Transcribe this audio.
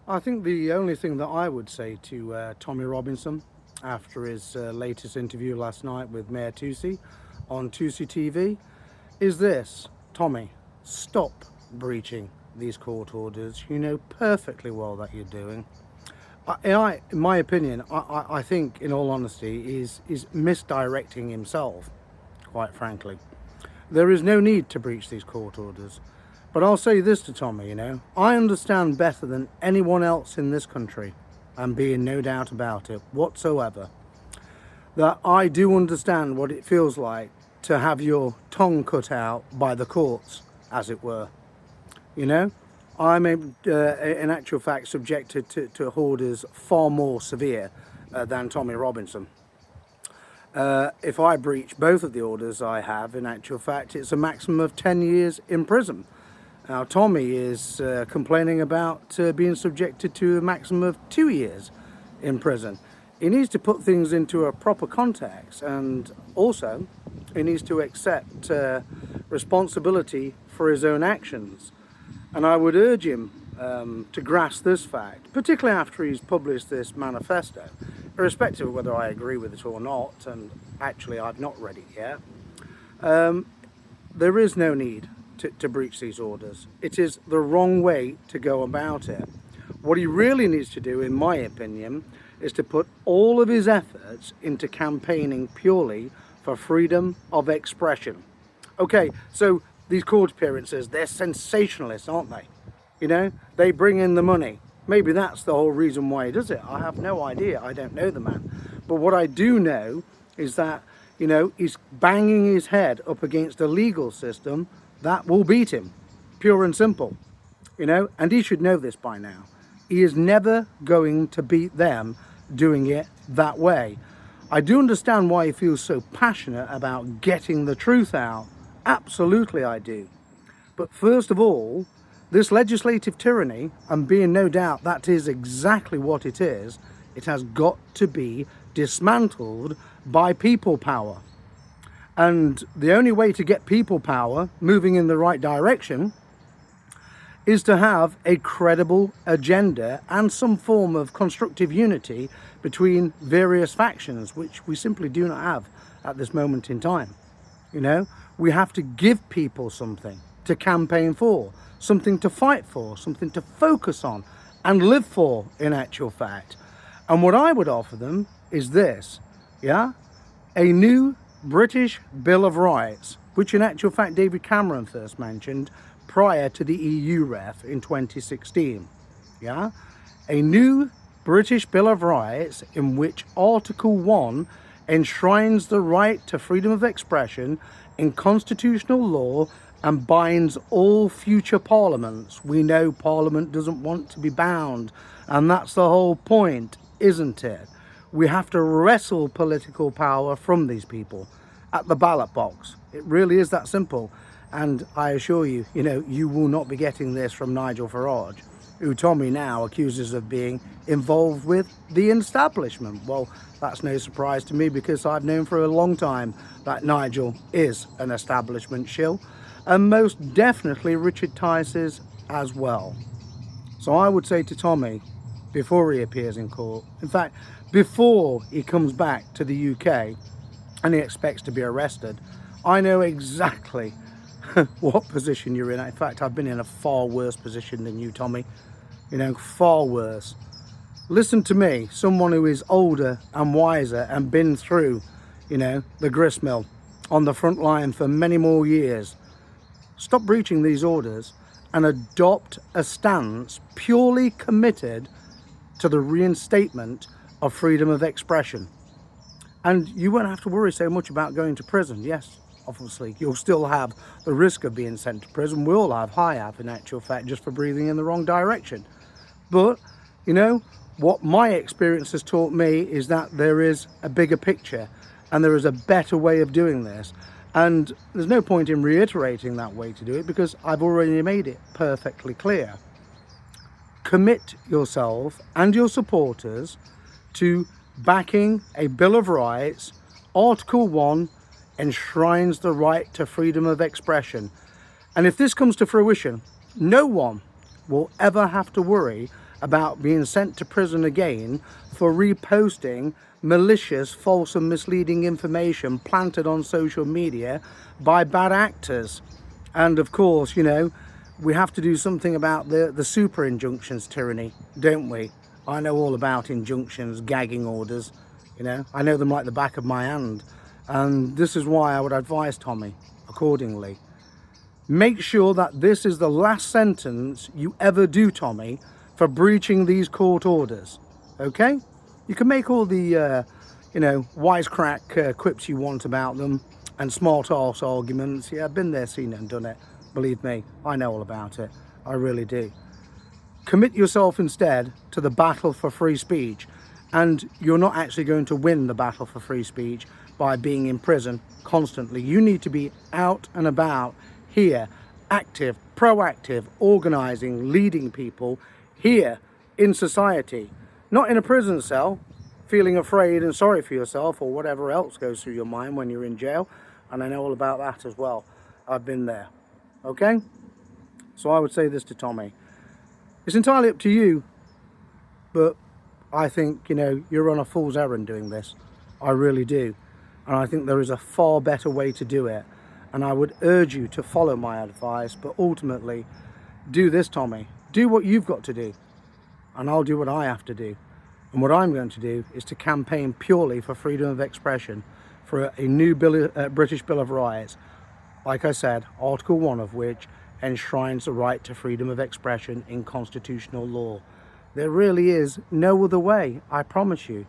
I think the only thing that I would say to Tommy Robinson after his latest interview last night with Mayor Tusi on Tusi TV is this: Tommy, stop breaching these court orders. You know perfectly well that you're doing. In my opinion, I think, in all honesty, is misdirecting himself, quite frankly. There is no need to breach these court orders. But I'll say this to Tommy, I understand better than anyone else in this country, and be in no doubt about it whatsoever, that I do understand what it feels like to have your tongue cut out by the courts, as it were. I'm in actual fact subjected to orders far more severe than Tommy Robinson. If I breach both of the orders I have, in actual fact, it's a maximum of 10 years in prison. Now, Tommy is complaining about being subjected to a maximum of 2 years in prison. He needs to put things into a proper context, and also he needs to accept responsibility for his own actions. And I would urge him to grasp this fact, particularly after he's published this manifesto, irrespective of whether I agree with it or not, and actually I've not read it yet. There is no need to breach these orders. It is the wrong way to go about it. What he really needs to do, in my opinion, is to put all of his efforts into campaigning purely for freedom of expression. Okay, so these court appearances, they're sensationalists, aren't they? They bring in the money. Maybe that's the whole reason why he does it. I have no idea. I don't know the man. But what I do know is that, he's banging his head up against a legal system that will beat him, pure and simple. And he should know this by now. He is never going to beat them doing it that way. I do understand why he feels so passionate about getting the truth out. Absolutely I do. But first of all, this legislative tyranny, and be in no doubt that is exactly what it is, it has got to be dismantled by people power. And the only way to get people power moving in the right direction is to have a credible agenda and some form of constructive unity between various factions, which we simply do not have at this moment in time. We have to give people something to campaign for, something to fight for, something to focus on and live for, in actual fact. And what I would offer them is this, a new British Bill of Rights, which in actual fact David Cameron first mentioned prior to the EU ref in 2016. A new British Bill of Rights in which Article 1 enshrines the right to freedom of expression in constitutional law and binds all future parliaments. We know Parliament doesn't want to be bound, and that's the whole point, isn't it? We have to wrestle political power from these people at the ballot box. It really is that simple. And I assure you, you will not be getting this from Nigel Farage, who Tommy now accuses of being involved with the establishment. Well, that's no surprise to me, because I've known for a long time that Nigel is an establishment shill, and most definitely Richard Tice's as well. So I would say to Tommy, before he appears in court, in fact, before he comes back to the UK and he expects to be arrested, I know exactly what position you're in. In fact, I've been in a far worse position than you, Tommy. Far worse. Listen to me, someone who is older and wiser and been through, the gristmill on the front line for many more years. Stop breaching these orders and adopt a stance purely committed to the reinstatement of freedom of expression. And you won't have to worry so much about going to prison. Yes, obviously, you'll still have the risk of being sent to prison. We all have, I have, in actual fact, just for breathing in the wrong direction. But, what my experience has taught me is that there is a bigger picture and there is a better way of doing this. And there's no point in reiterating that way to do it, because I've already made it perfectly clear. Commit yourself and your supporters to backing a Bill of Rights. Article 1 enshrines the right to freedom of expression. And if this comes to fruition, no one will ever have to worry about being sent to prison again for reposting malicious, false and misleading information planted on social media by bad actors. And of course, you know, we have to do something about the super injunctions tyranny, don't we? I know all about injunctions, gagging orders, you know, I know them like the back of my hand. And this is why I would advise Tommy accordingly. Make sure that this is the last sentence you ever do, Tommy, for breaching these court orders, okay? You can make all the, you know, wisecrack quips you want about them and smart arse arguments. Yeah, I've been there, seen it and done it. Believe me, I know all about it. I really do. Commit yourself instead to the battle for free speech, and you're not actually going to win the battle for free speech by being in prison constantly. You need to be out and about here, active, proactive, organising, leading people here in society, not in a prison cell, feeling afraid and sorry for yourself or whatever else goes through your mind when you're in jail. And I know all about that as well. I've been there. Okay? So I would say this to Tommy. It's entirely up to you, but I think, you know, you're on a fool's errand doing this. I really do. And I think there is a far better way to do it. And I would urge you to follow my advice, but ultimately, do this, Tommy. Do what you've got to do, and I'll do what I have to do. And what I'm going to do is to campaign purely for freedom of expression, for a new British Bill of Rights. Like I said, Article 1 of which enshrines the right to freedom of expression in constitutional law. There really is no other way, I promise you.